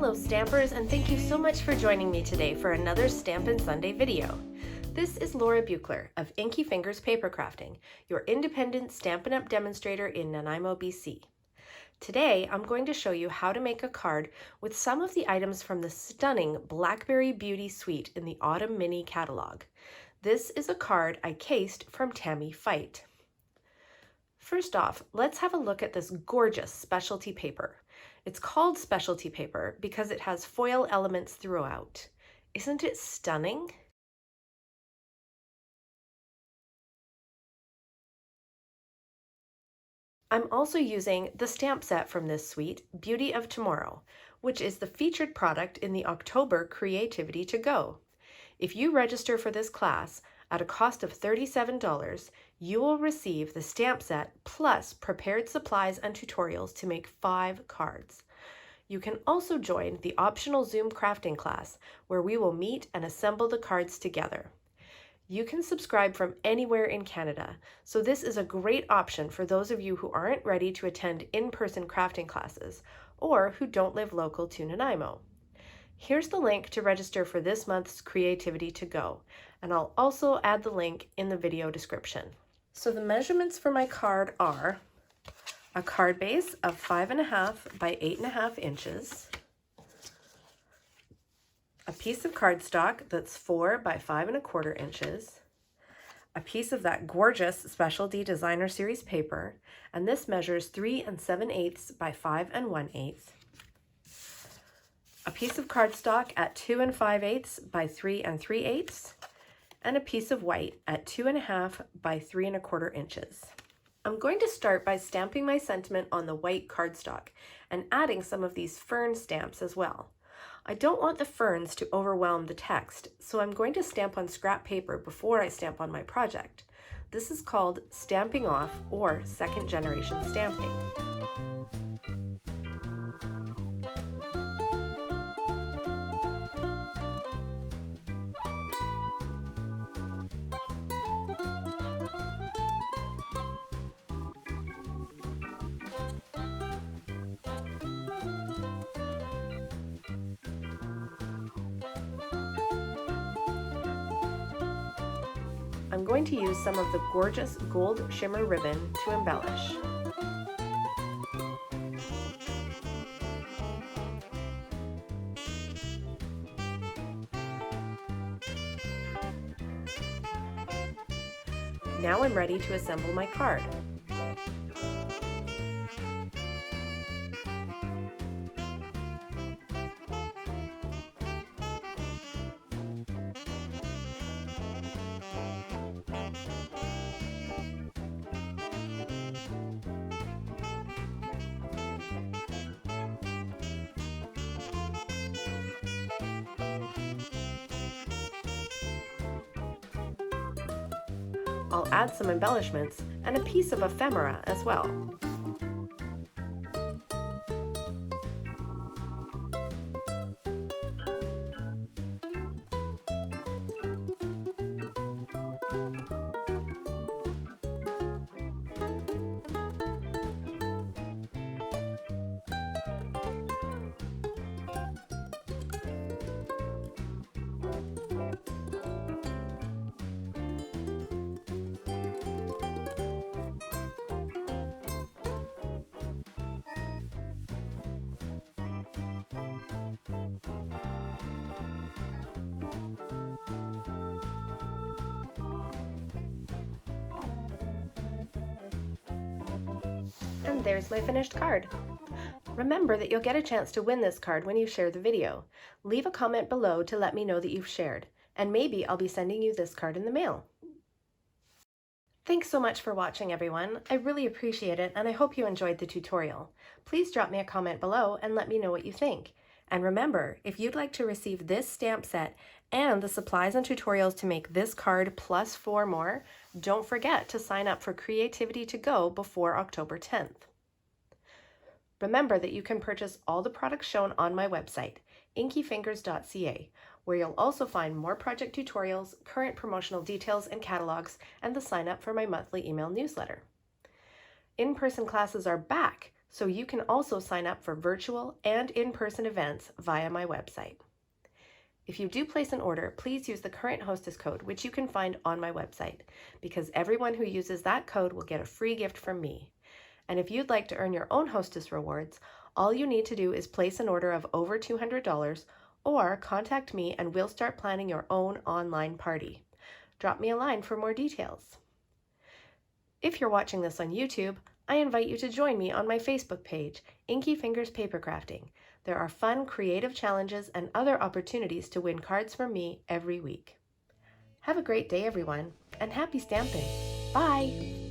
Hello Stampers, and thank you so much for joining me today for another Stampin' Sunday video. This is Laura Buechler of Inkyfingers Papercrafting, your independent Stampin' Up demonstrator in Nanaimo, BC. Today, I'm going to show you how to make a card with some of the items from the stunning Blackberry Beauty suite in the Autumn Mini Catalogue. This is a card I cased from Tammy Fight. First off, let's have a look at this gorgeous specialty paper. It's called specialty paper because it has foil elements throughout. Isn't it stunning? I'm also using the stamp set from this suite, Beauty of Tomorrow, which is the featured product in the October Creativity to Go. If you register for this class at a cost of $37, you will receive the stamp set plus prepared supplies and tutorials to make 5 cards. You can also join the optional Zoom crafting class where we will meet and assemble the cards together. You can subscribe from anywhere in Canada, so this is a great option for those of you who aren't ready to attend in-person crafting classes or who don't live local to Nanaimo. Here's the link to register for this month's Creativity to Go, and I'll also add the link in the video description. So the measurements for my card are a card base of 5.5 by 8.5 inches, a piece of cardstock that's 4 by 5.25 inches, a piece of that gorgeous Specialty Designer Series paper, and this measures 3 7/8 by 5 1/8, a piece of cardstock at 2 5/8 by 3 3/8, and a piece of white at 2.5 by 3.25 inches. I'm going to start by stamping my sentiment on the white cardstock and adding some of these fern stamps as well. I don't want the ferns to overwhelm the text, so I'm going to stamp on scrap paper before I stamp on my project. This is called stamping off or second generation stamping. I'm going to use some of the gorgeous gold shimmer ribbon to embellish. Now I'm ready to assemble my card. I'll add some embellishments and a piece of ephemera as well. And there's my finished card. Remember that you'll get a chance to win this card when you share the video. Leave a comment below to let me know that you've shared, and maybe I'll be sending you this card in the mail. Thanks so much for watching, everyone. I really appreciate it, and I hope you enjoyed the tutorial. Please drop me a comment below and let me know what you think. And remember, if you'd like to receive this stamp set and the supplies and tutorials to make this card plus 4 more, don't forget to sign up for Creativity to Go before October 10th. Remember that you can purchase all the products shown on my website, inkyfingers.ca, where you'll also find more project tutorials, current promotional details and catalogs, and the sign up for my monthly email newsletter. In-person classes are back, so you can also sign up for virtual and in-person events via my website. If you do place an order, please use the current Hostess code, which you can find on my website, because everyone who uses that code will get a free gift from me. And if you'd like to earn your own Hostess rewards, all you need to do is place an order of over $200 or contact me and we'll start planning your own online party. Drop me a line for more details. If you're watching this on YouTube, I invite you to join me on my Facebook page, Inkyfingers Papercrafting. There are fun, creative challenges and other opportunities to win cards from me every week. Have a great day, everyone, and happy stamping! Bye!